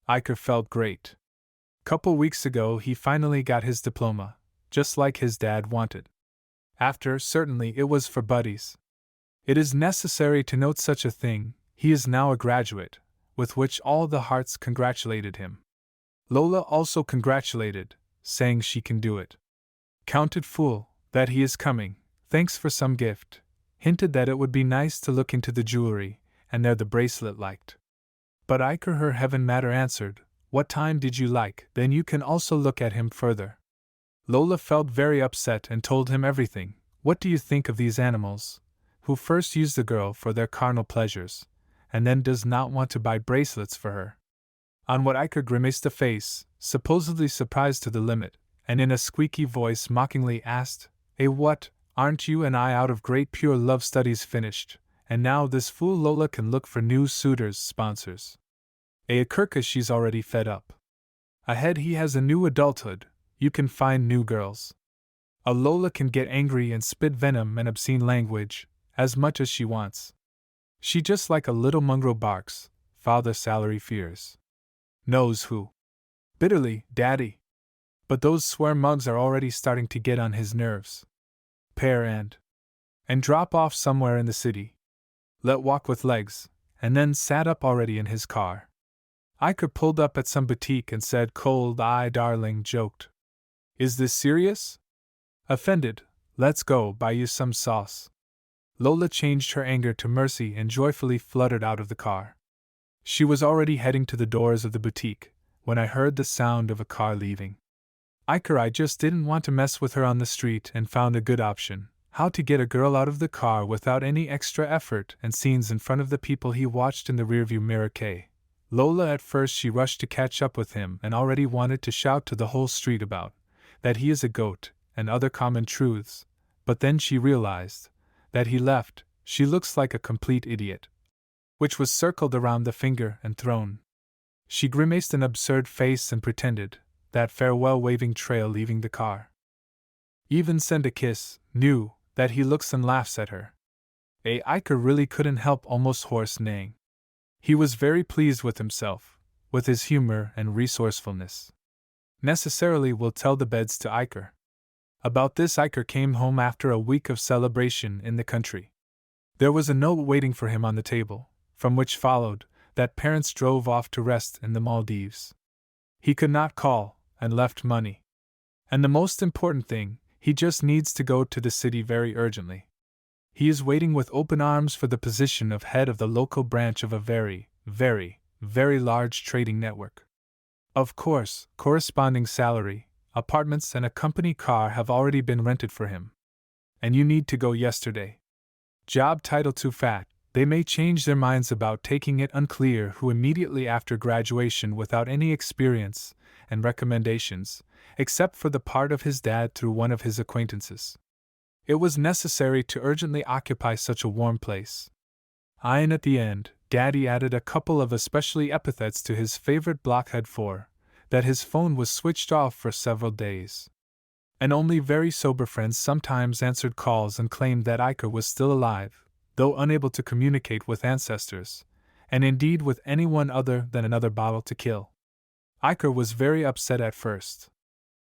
Iker felt great. Couple weeks ago he finally got his diploma, just like his dad wanted. After, certainly it was for buddies. It is necessary to note such a thing, he is now a graduate, with which all the hearts congratulated him. Lola also congratulated, saying she can do it. Counted fool, that he is coming, thanks for some gift, hinted that it would be nice to look into the jewelry, and there the bracelet liked. But Iker her heaven matter answered, what time did you like, then you can also look at him further. Lola felt very upset and told him everything. What do you think of these animals, who first use the girl for their carnal pleasures, and then does not want to buy bracelets for her? On what Iker grimaced a face, supposedly surprised to the limit, and in a squeaky voice mockingly asked, what, aren't you and I out of great pure love studies finished, and now this fool Lola can look for new suitors, sponsors? Kirka, she's already fed up. Ahead he has a new adulthood, you can find new girls. A Lola can get angry and spit venom and obscene language, as much as she wants. She just like a little mongrel barks, father salary fears. Knows who. Bitterly, daddy. But those swear mugs are already starting to get on his nerves. Pair and drop off somewhere in the city. Let walk with legs, and then sat up already in his car. Iker pulled up at some boutique and said, cold eye darling, joked. Is this serious? Offended, let's go buy you some sauce. Lola changed her anger to mercy and joyfully fluttered out of the car. She was already heading to the doors of the boutique, when I heard the sound of a car leaving. Iker, I just didn't want to mess with her on the street and found a good option, how to get a girl out of the car without any extra effort and scenes in front of the people he watched in the rearview mirror. Lola, at first she rushed to catch up with him and already wanted to shout to the whole street about that he is a goat and other common truths, but then she realized that he left, she looks like a complete idiot, which was circled around the finger and thrown. She grimaced an absurd face and pretended that farewell waving trail leaving the car. Even send a kiss, knew that he looks and laughs at her. Iker really couldn't help almost hoarse neighing. He was very pleased with himself, with his humor and resourcefulness. Necessarily will tell the beds to Iker. About this Iker came home after a week of celebration in the country. There was a note waiting for him on the table, from which followed that parents drove off to rest in the Maldives. He could not call, and left money. And the most important thing, he just needs to go to the city very urgently. He is waiting with open arms for the position of head of the local branch of a very, very, very large trading network. Of course, corresponding salary, apartments and a company car have already been rented for him. And you need to go yesterday. Job title too fat, they may change their minds about taking it, unclear who immediately after graduation without any experience and recommendations, except for the part of his dad through one of his acquaintances. It was necessary to urgently occupy such a warm place. And at the end, Daddy added a couple of especially epithets to his favorite blockhead for that his phone was switched off for several days. And only very sober friends sometimes answered calls and claimed that Iker was still alive, though unable to communicate with ancestors, and indeed with anyone other than another bottle to kill. Iker was very upset at first.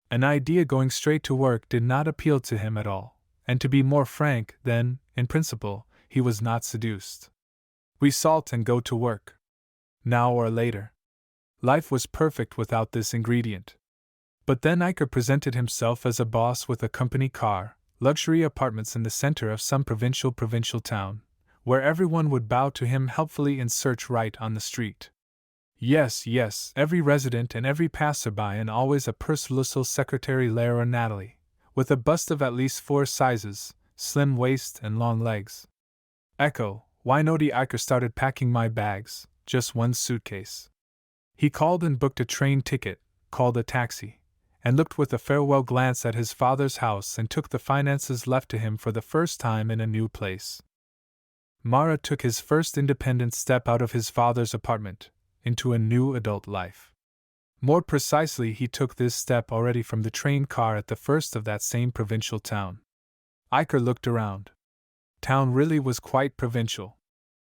An idea going straight to work did not appeal to him at all. And to be more frank, then, in principle, he was not seduced. We salt and go to work. Now or later. Life was perfect without this ingredient. But then Iker presented himself as a boss with a company car, luxury apartments in the center of some provincial town, where everyone would bow to him helpfully and search right on the street. Yes, every resident and every passerby, and always a purse-little secretary Lara or Natalie, with a bust of at least 4 sizes, slim waist and long legs. Echo, why Nodi Iker started packing my bags, just one suitcase. He called and booked a train ticket, called a taxi, and looked with a farewell glance at his father's house and took the finances left to him for the first time in a new place. Mara took his first independent step out of his father's apartment, into a new adult life. More precisely, he took this step already from the train car at the first of that same provincial town. Iker looked around. Town really was quite provincial.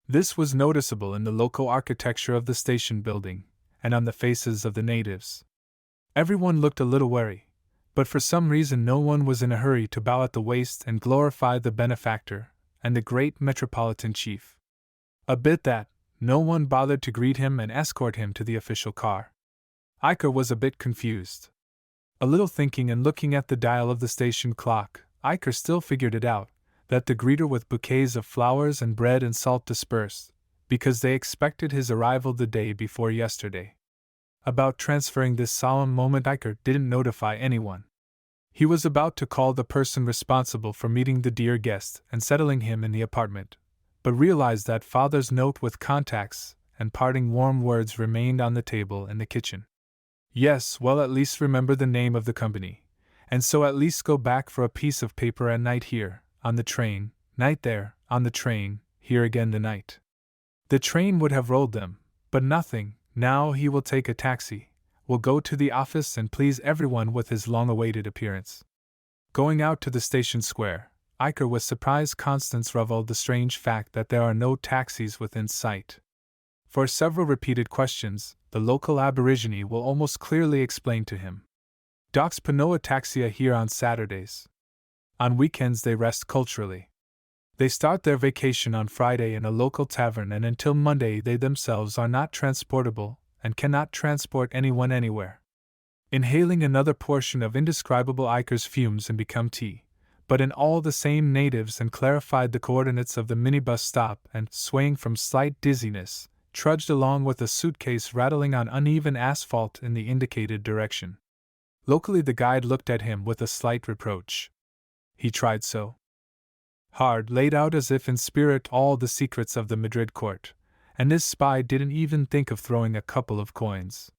This was noticeable in the local architecture of the station building, and on the faces of the natives. Everyone looked a little wary, but for some reason no one was in a hurry to bow at the waist and glorify the benefactor and the great metropolitan chief. A bit that, no one bothered to greet him and escort him to the official car. Iker was a bit confused. A little thinking and looking at the dial of the station clock, Iker still figured it out, that the greeter with bouquets of flowers and bread and salt dispersed, because they expected his arrival the day before yesterday. About transferring this solemn moment Iker didn't notify anyone. He was about to call the person responsible for meeting the dear guest and settling him in the apartment, but realized that father's note with contacts and parting warm words remained on the table in the kitchen. Yes, well, at least remember the name of the company, and so at least go back for a piece of paper at night here, on the train, night there, on the train, here again the night. The train would have rolled them, but nothing. Now he will take a taxi, will go to the office and please everyone with his long-awaited appearance. Going out to the station square, Iker was surprised Constance reveled the strange fact that there are no taxis within sight. For several repeated questions, the local aborigine will almost clearly explain to him. Docs Panoa taxia here on Saturdays. On weekends they rest culturally. They start their vacation on Friday in a local tavern, and until Monday they themselves are not transportable and cannot transport anyone anywhere. Inhaling another portion of indescribable Iker's fumes and become tea, but in all the same natives, and clarified the coordinates of the minibus stop and, swaying from slight dizziness, trudged along with a suitcase rattling on uneven asphalt in the indicated direction. Locally the guide looked at him with a slight reproach. He tried so hard, laid out as if in spirit all the secrets of the Madrid court, and this spy didn't even think of throwing a couple of coins.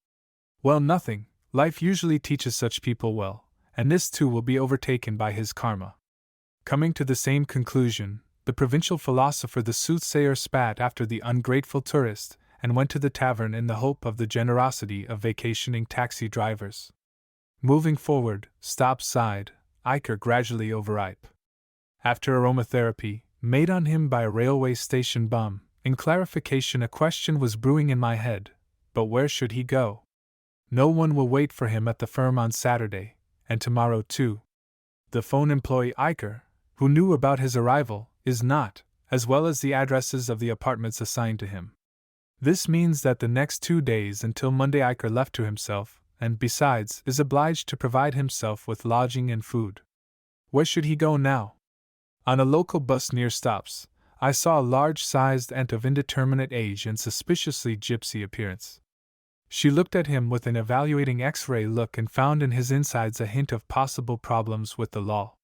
Well, nothing, life usually teaches such people well, and this too will be overtaken by his karma. Coming to the same conclusion, the provincial philosopher the soothsayer spat after the ungrateful tourist, and went to the tavern in the hope of the generosity of vacationing taxi drivers. Moving forward, stop sighed, Iker gradually overripe. After aromatherapy, made on him by a railway station bum, in clarification a question was brewing in my head, but where should he go? No one will wait for him at the firm on Saturday, and tomorrow too. The phone employee Iker, who knew about his arrival, is not, as well as the addresses of the apartments assigned to him. This means that the next 2 days until Monday Iker left to himself, and besides, is obliged to provide himself with lodging and food. Where should he go now? On a local bus near stops, I saw a large-sized aunt of indeterminate age and suspiciously gypsy appearance. She looked at him with an evaluating X-ray look and found in his insides a hint of possible problems with the law.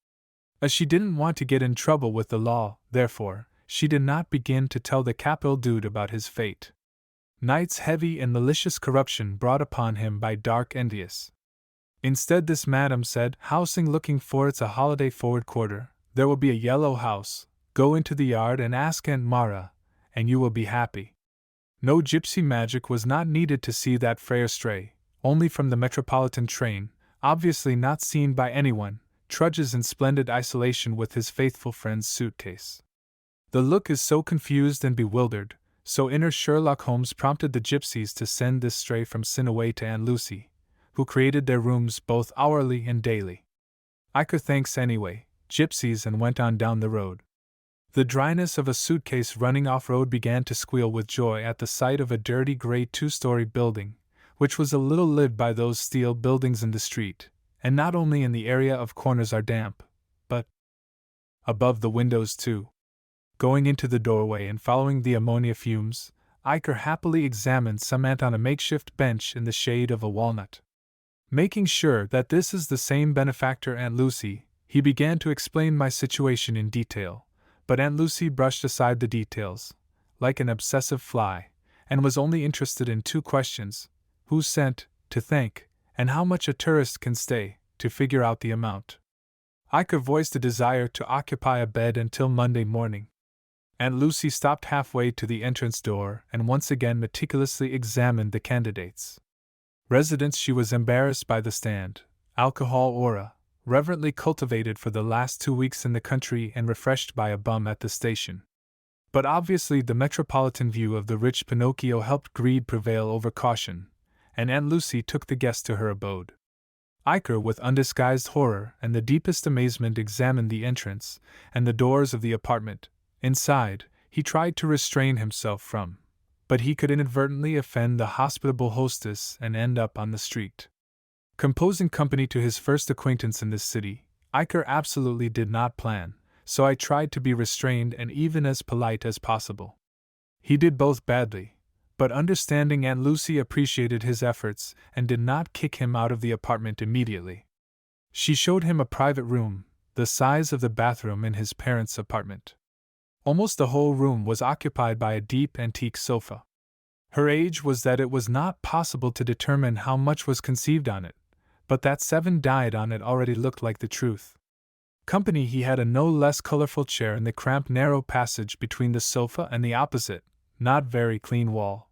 As she didn't want to get in trouble with the law, therefore, she did not begin to tell the capital dude about his fate. Night's heavy and malicious corruption brought upon him by dark envious. Instead, this madam said, housing looking for it's a holiday forward quarter, there will be a yellow house, go into the yard and ask Aunt Mara, and you will be happy. No gypsy magic was not needed to see that frail stray, only from the metropolitan train, obviously not seen by anyone, trudges in splendid isolation with his faithful friend's suitcase. The look is so confused and bewildered, so inner Sherlock Holmes prompted the gypsies to send this stray from Sin away to Aunt Lucy, who created their rooms both hourly and daily. Iker thanks anyway, gypsies, and went on down the road. The dryness of a suitcase running off-road began to squeal with joy at the sight of a dirty gray 2-story building, which was a little lived by those steel buildings in the street, and not only in the area of corners are damp, but above the windows too. Going into the doorway and following the ammonia fumes, Iker happily examined some ant on a makeshift bench in the shade of a walnut. Making sure that this is the same benefactor Aunt Lucy, he began to explain my situation in detail, but Aunt Lucy brushed aside the details, like an obsessive fly, and was only interested in 2 questions: who's sent, to thank, and how much a tourist can stay, to figure out the amount. Iker voiced a desire to occupy a bed until Monday morning. Aunt Lucy stopped halfway to the entrance door and once again meticulously examined the candidates. Residents, she was embarrassed by the stand, alcohol aura, reverently cultivated for the last 2 weeks in the country and refreshed by a bum at the station. But obviously the metropolitan view of the rich Pinocchio helped greed prevail over caution, and Aunt Lucy took the guest to her abode. Iker, with undisguised horror and the deepest amazement, examined the entrance and the doors of the apartment. Inside, he tried to restrain himself from, but he could inadvertently offend the hospitable hostess and end up on the street. Composing company to his first acquaintance in this city, Iker absolutely did not plan, so I tried to be restrained and even as polite as possible. He did both badly, but understanding Aunt Lucy appreciated his efforts and did not kick him out of the apartment immediately. She showed him a private room, the size of the bathroom in his parents' apartment. Almost the whole room was occupied by a deep antique sofa. Her age was that it was not possible to determine how much was conceived on it, but that 7 died on it already looked like the truth. Company he had a no less colorful chair in the cramped narrow passage between the sofa and the opposite, not very clean wall.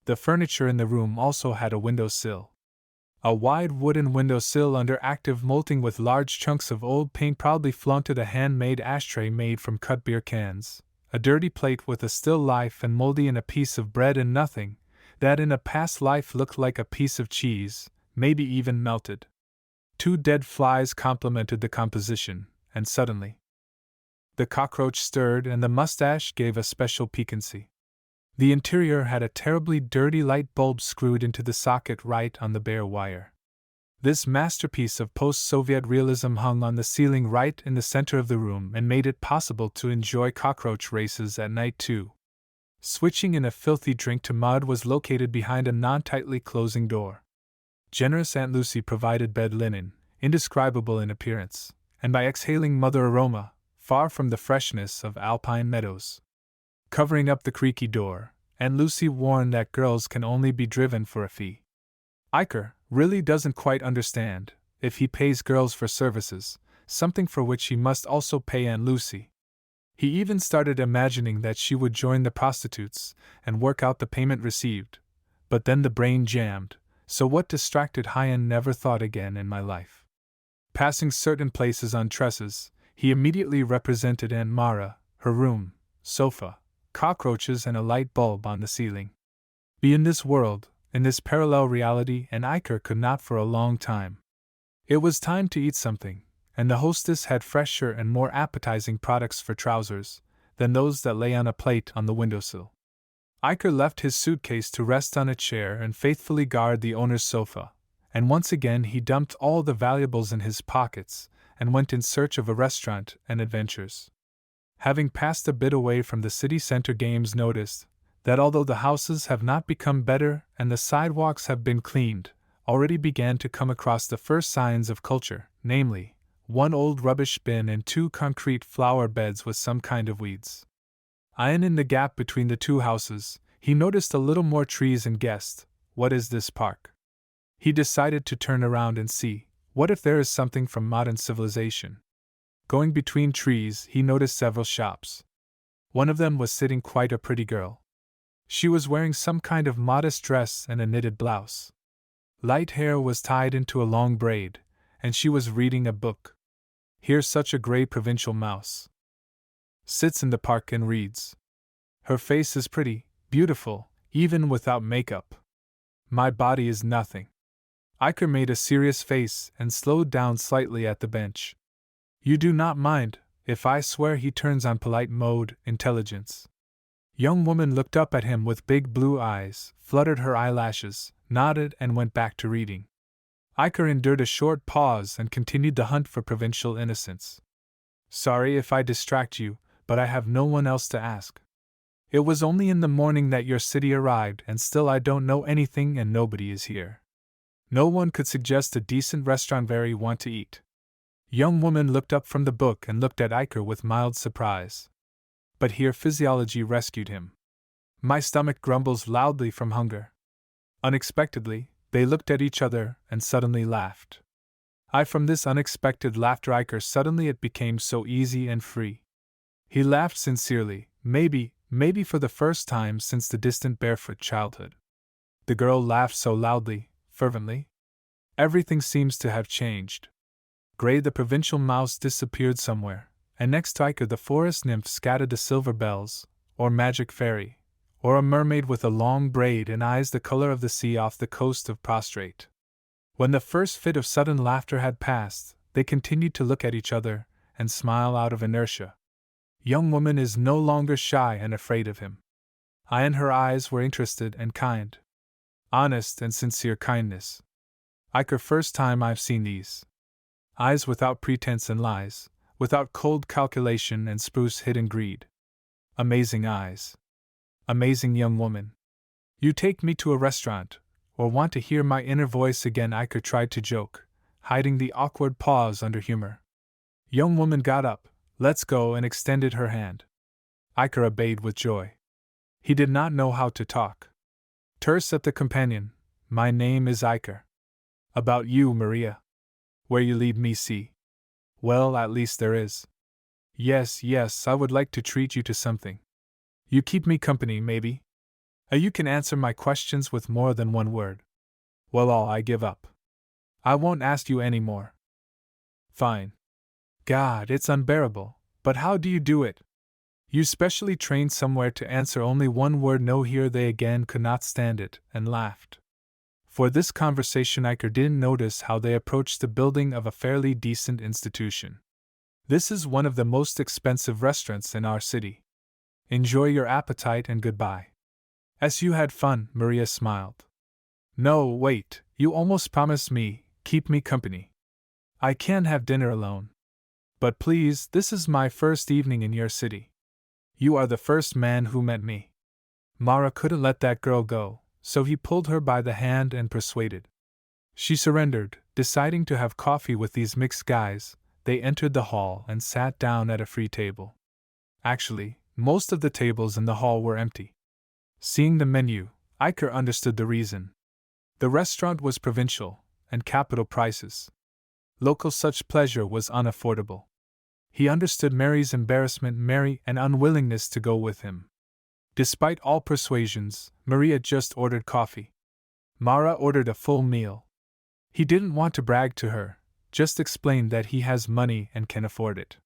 The furniture in the room also had a windowsill. A wide wooden windowsill under active molting with large chunks of old paint proudly flaunted a handmade ashtray made from cut beer cans, a dirty plate with a still life and moldy in a piece of bread and nothing that in a past life looked like a piece of cheese, maybe even melted. 2 dead flies complemented the composition, and suddenly the cockroach stirred and the mustache gave a special piquancy. The interior had a terribly dirty light bulb screwed into the socket right on the bare wire. This masterpiece of post-Soviet realism hung on the ceiling right in the center of the room and made it possible to enjoy cockroach races at night too. Switching in a filthy drink to mud was located behind a non-tightly closing door. Generous Aunt Lucy provided bed linen, indescribable in appearance, and by exhaling mother aroma, far from the freshness of alpine meadows. Covering up the creaky door, Aunt Lucy warned that girls can only be driven for a fee. Iker really doesn't quite understand, if he pays girls for services, something for which he must also pay Aunt Lucy. He even started imagining that she would join the prostitutes and work out the payment received, but then the brain jammed, so what distracted Hyan never thought again in my life. Passing certain places on trestles, he immediately represented Aunt Mara, her room, sofa, cockroaches and a light bulb on the ceiling. Be in this world, in this parallel reality, and Iker could not for a long time. It was time to eat something, and the hostess had fresher and more appetizing products for trousers than those that lay on a plate on the windowsill. Iker left his suitcase to rest on a chair and faithfully guard the owner's sofa, and once again he dumped all the valuables in his pockets and went in search of a restaurant and adventures. Having passed a bit away from the city center, Games noticed that although the houses have not become better and the sidewalks have been cleaned, already began to come across the first signs of culture, namely, 1 old rubbish bin and 2 concrete flower beds with some kind of weeds. Eyeing in the gap between the 2 houses, he noticed a little more trees and guessed, what is this park? He decided to turn around and see, what if there is something from modern civilization? Going between trees, he noticed several shops. One of them was sitting quite a pretty girl. She was wearing some kind of modest dress and a knitted blouse. Light hair was tied into a long braid, and she was reading a book. Here's such a grey provincial mouse. Sits in the park and reads. Her face is pretty, beautiful, even without makeup. My body is nothing. Iker made a serious face and slowed down slightly at the bench. You do not mind, if I swear, he turns on polite mode, intelligence. Young woman looked up at him with big blue eyes, fluttered her eyelashes, nodded and went back to reading. Iker endured a short pause and continued the hunt for provincial innocence. Sorry if I distract you, but I have no one else to ask. It was only in the morning that your city arrived and still I don't know anything and nobody is here. No one could suggest a decent restaurant where you want to eat. Young woman looked up from the book and looked at Iker with mild surprise. But here physiology rescued him. My stomach grumbles loudly from hunger. Unexpectedly, they looked at each other and suddenly laughed. From this unexpected laughter Iker suddenly it became so easy and free. He laughed sincerely, maybe for the first time since the distant barefoot childhood. The girl laughed so loudly, fervently. Everything seems to have changed. Gray the provincial mouse disappeared somewhere, and next to Iker the forest nymph scattered the silver bells, or magic fairy, or a mermaid with a long braid and eyes the color of the sea off the coast of Prostrate. When the first fit of sudden laughter had passed, they continued to look at each other and smile out of inertia. Young woman is no longer shy and afraid of him. And her eyes were interested and kind. Honest and sincere kindness. Iker, first time I've seen these. Eyes without pretense and lies, without cold calculation and spruce hidden greed. Amazing eyes. Amazing young woman. You take me to a restaurant, or want to hear my inner voice again? Iker tried to joke, hiding the awkward pause under humor. Young woman got up, let's go, and extended her hand. Iker obeyed with joy. He did not know how to talk. Terse at the companion, my name is Iker. About you, Maria. Where you lead me, see. Well, at least there is. Yes, I would like to treat you to something. You keep me company, maybe? You can answer my questions with more than one word. Well, I give up. I won't ask you any more. Fine. God, it's unbearable, but how do you do it? You specially trained somewhere to answer only one word? No. Here they again could not stand it, and laughed. For this conversation Iker didn't notice how they approached the building of a fairly decent institution. This is one of the most expensive restaurants in our city. Enjoy your appetite and goodbye. As you had fun, Maria smiled. No, wait, you almost promised me, keep me company. I can't have dinner alone. But please, this is my first evening in your city. You are the first man who met me. Mara couldn't let that girl go, so he pulled her by the hand and persuaded. She surrendered, deciding to have coffee with these mixed guys. They entered the hall and sat down at a free table. Actually, most of the tables in the hall were empty. Seeing the menu, Iker understood the reason. The restaurant was provincial, and capital prices. Local such pleasure was unaffordable. He understood Mary's embarrassment, Mary, and unwillingness to go with him. Despite all persuasions, Maria just ordered coffee. Mara ordered a full meal. He didn't want to brag to her, just explained that he has money and can afford it.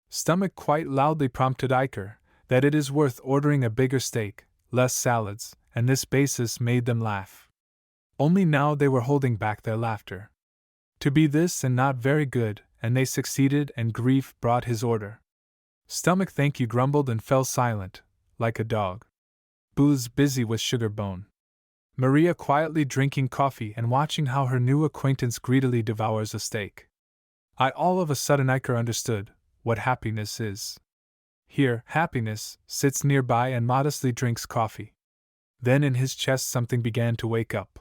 Stomach quite loudly prompted Iker that it is worth ordering a bigger steak, less salads, and this basis made them laugh. Only now they were holding back their laughter. To be this and not very good, and they succeeded, and grief brought his order. Stomach thank you grumbled and fell silent, like a dog. Booze busy with sugar bone. Maria quietly drinking coffee and watching how her new acquaintance greedily devours a steak. All of a sudden Iker understood what happiness is. Here, happiness sits nearby and modestly drinks coffee. Then in his chest something began to wake up.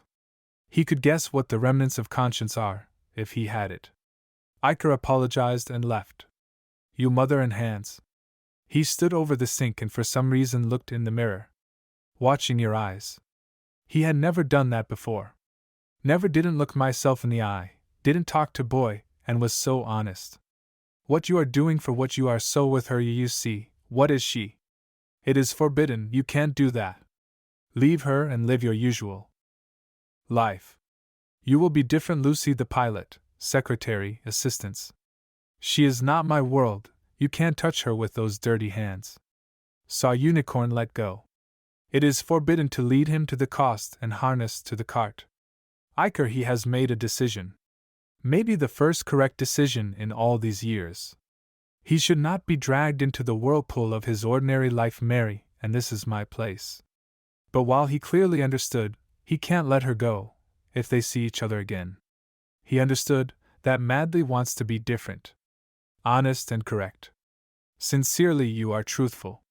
He could guess what the remnants of conscience are, if he had it. Iker apologized and left. You mother and hands. He stood over the sink and for some reason looked in the mirror. Watching your eyes. He had never done that before. Never didn't look myself in the eye, didn't talk to boy, and was so honest. What you are doing for what you are so with her you see, what is she? It is forbidden, you can't do that. Leave her and live your usual life. You will be different Lucy the pilot, secretary, assistants. She is not my world, you can't touch her with those dirty hands. Saw unicorn let go. It is forbidden to lead him to the cost and harness to the cart. Iker he has made a decision. Maybe the first correct decision in all these years. He should not be dragged into the whirlpool of his ordinary life. Mary, and this is my place. But while he clearly understood, he can't let her go, if they see each other again. He understood that madly wants to be different. Honest and correct. Sincerely you are truthful.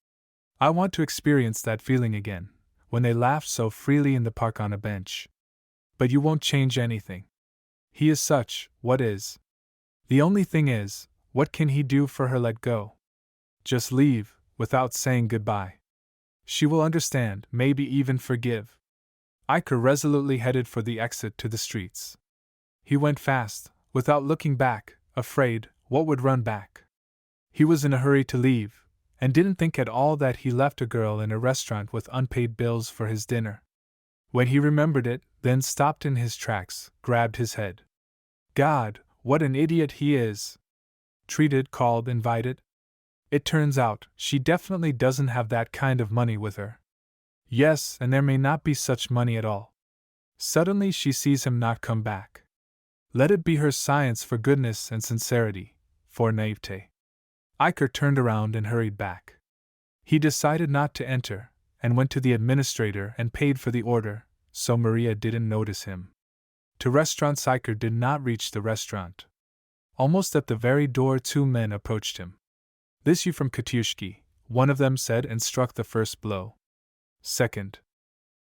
I want to experience that feeling again, when they laughed so freely in the park on a bench. But you won't change anything. He is such, what is? The only thing is, what can he do for her? Let go. Just leave, without saying goodbye. She will understand, maybe even forgive. Iker resolutely headed for the exit to the streets. He went fast, without looking back, afraid what would run back. He was in a hurry to leave, and didn't think at all that he left a girl in a restaurant with unpaid bills for his dinner. When he remembered it, then stopped in his tracks, grabbed his head. God, what an idiot he is! Treated, called, invited. It turns out, she definitely doesn't have that kind of money with her. Yes, and there may not be such money at all. Suddenly she sees him not come back. Let it be her science for goodness and sincerity, for naivete. Iker turned around and hurried back. He decided not to enter, and went to the administrator and paid for the order, so Maria didn't notice him. To restaurants. Iker did not reach the restaurant. Almost at the very door 2 men approached him. This you from Katyushki, one of them said and struck the first blow. Second.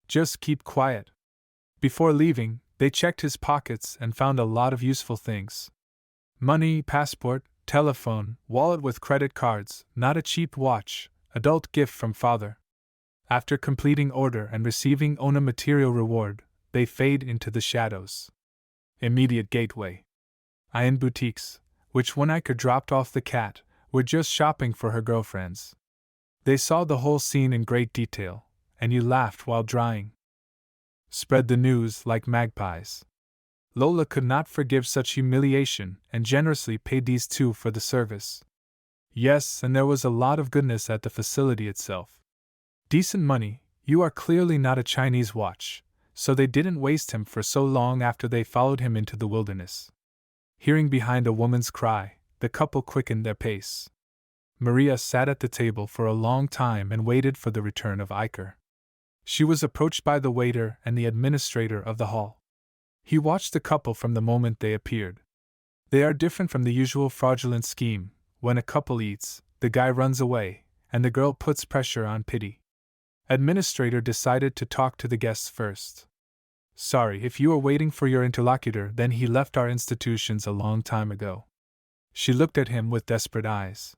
Just keep quiet. Before leaving, they checked his pockets and found a lot of useful things. Money, passport, telephone, wallet with credit cards, not a cheap watch, adult gift from father. After completing order and receiving Ona material reward, they fade into the shadows. Immediate gateway. Iron boutiques, which when Iker dropped off the cat, were just shopping for her girlfriends. They saw the whole scene in great detail, and you laughed while drying. Spread the news like magpies. Lola could not forgive such humiliation and generously paid these 2 for the service. Yes, and there was a lot of goodness at the facility itself. Decent money. You are clearly not a Chinese watch, so they didn't waste him for so long after they followed him into the wilderness. Hearing behind a woman's cry, the couple quickened their pace. Maria sat at the table for a long time and waited for the return of Iker. She was approached by the waiter and the administrator of the hall. He watched the couple from the moment they appeared. They are different from the usual fraudulent scheme. When a couple eats, the guy runs away, and the girl puts pressure on pity. Administrator decided to talk to the guests first. Sorry if you are waiting for your interlocutor, then he left our institutions a long time ago. She looked at him with desperate eyes.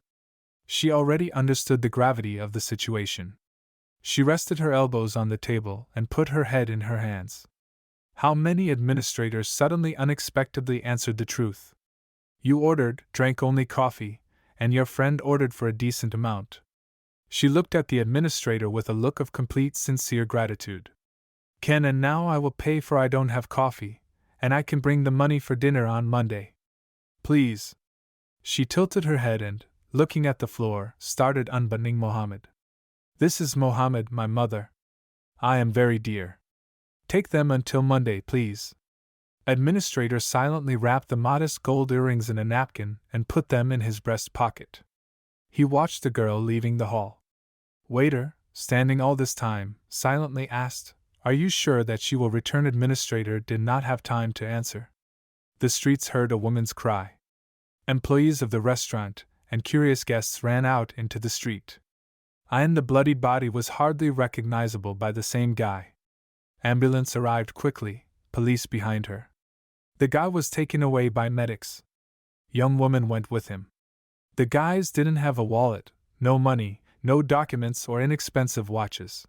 She already understood the gravity of the situation. She rested her elbows on the table and put her head in her hands. How many administrators suddenly unexpectedly answered the truth. You ordered, drank only coffee, and your friend ordered for a decent amount. She looked at the administrator with a look of complete sincere gratitude. Ken, and now I will pay, for I don't have coffee, and I can bring the money for dinner on Monday. Please. She tilted her head and, looking at the floor, started unbuttoning Mohammed. This is Mohammed, my mother. I am very dear. Take them until Monday, please. Administrator silently wrapped the modest gold earrings in a napkin and put them in his breast pocket. He watched the girl leaving the hall. Waiter, standing all this time, silently asked, Are you sure that she will return? Administrator did not have time to answer. The streets heard a woman's cry. Employees of the restaurant and curious guests ran out into the street. And the bloodied body was hardly recognizable by the same guy. Ambulance arrived quickly, police behind her. The guy was taken away by medics. Young woman went with him. The guys didn't have a wallet, no money, no documents or inexpensive watches.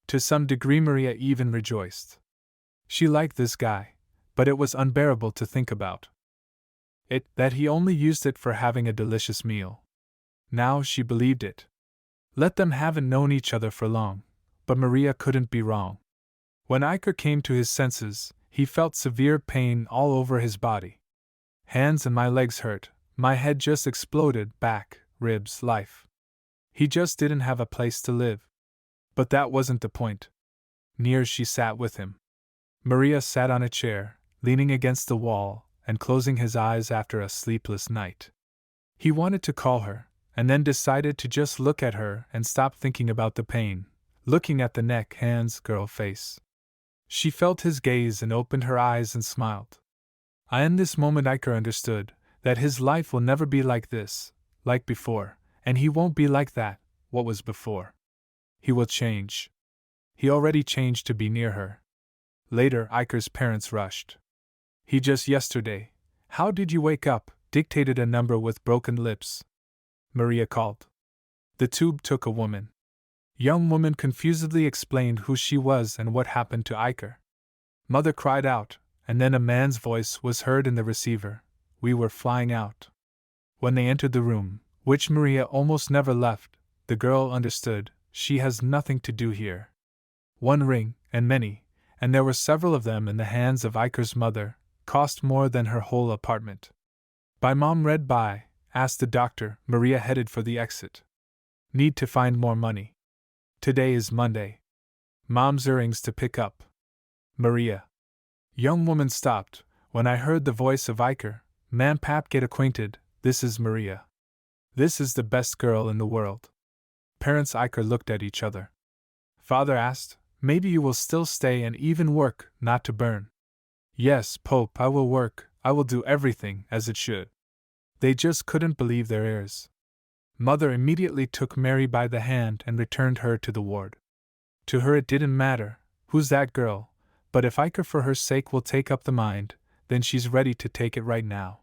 To some degree Maria even rejoiced. She liked this guy, but it was unbearable to think about. That he only used it for having a delicious meal. Now she believed it. Let them haven't known each other for long, but Maria couldn't be wrong. When Iker came to his senses, he felt severe pain all over his body. Hands and my legs hurt, my head just exploded, back, ribs, life. He just didn't have a place to live. But that wasn't the point. Near she sat with him. Maria sat on a chair, leaning against the wall, and closing his eyes after a sleepless night. He wanted to call her, and then decided to just look at her and stop thinking about the pain, looking at the neck, hands, girl face. She felt his gaze and opened her eyes and smiled. In this moment Iker understood that his life will never be like this, like before, and he won't be like that, what was before. He will change. He already changed to be near her. Later, Iker's parents rushed. He just yesterday, how did you wake up, dictated a number with broken lips. Maria called. The tube took a woman. Young woman confusedly explained who she was and what happened to Iker. Mother cried out, and then a man's voice was heard in the receiver. We were flying out. When they entered the room, which Maria almost never left, the girl understood, she has nothing to do here. One ring, and many, and there were several of them in the hands of Iker's mother, cost more than her whole apartment. By Mom read by, asked the doctor. Maria headed for the exit. Need to find more money. Today is Monday. Mom's earrings to pick up. Maria. Young woman stopped. When I heard the voice of Iker, "Ma'am, pap, get acquainted, this is Maria. This is the best girl in the world." Parents Iker looked at each other. Father asked, "Maybe you will still stay and even work, not to burn." "Yes, Pope, I will work, I will do everything as it should." They just couldn't believe their ears. Mother immediately took Mary by the hand and returned her to the ward. To her it didn't matter, who's that girl, but if Iker for her sake will take up the mind, then she's ready to take it right now.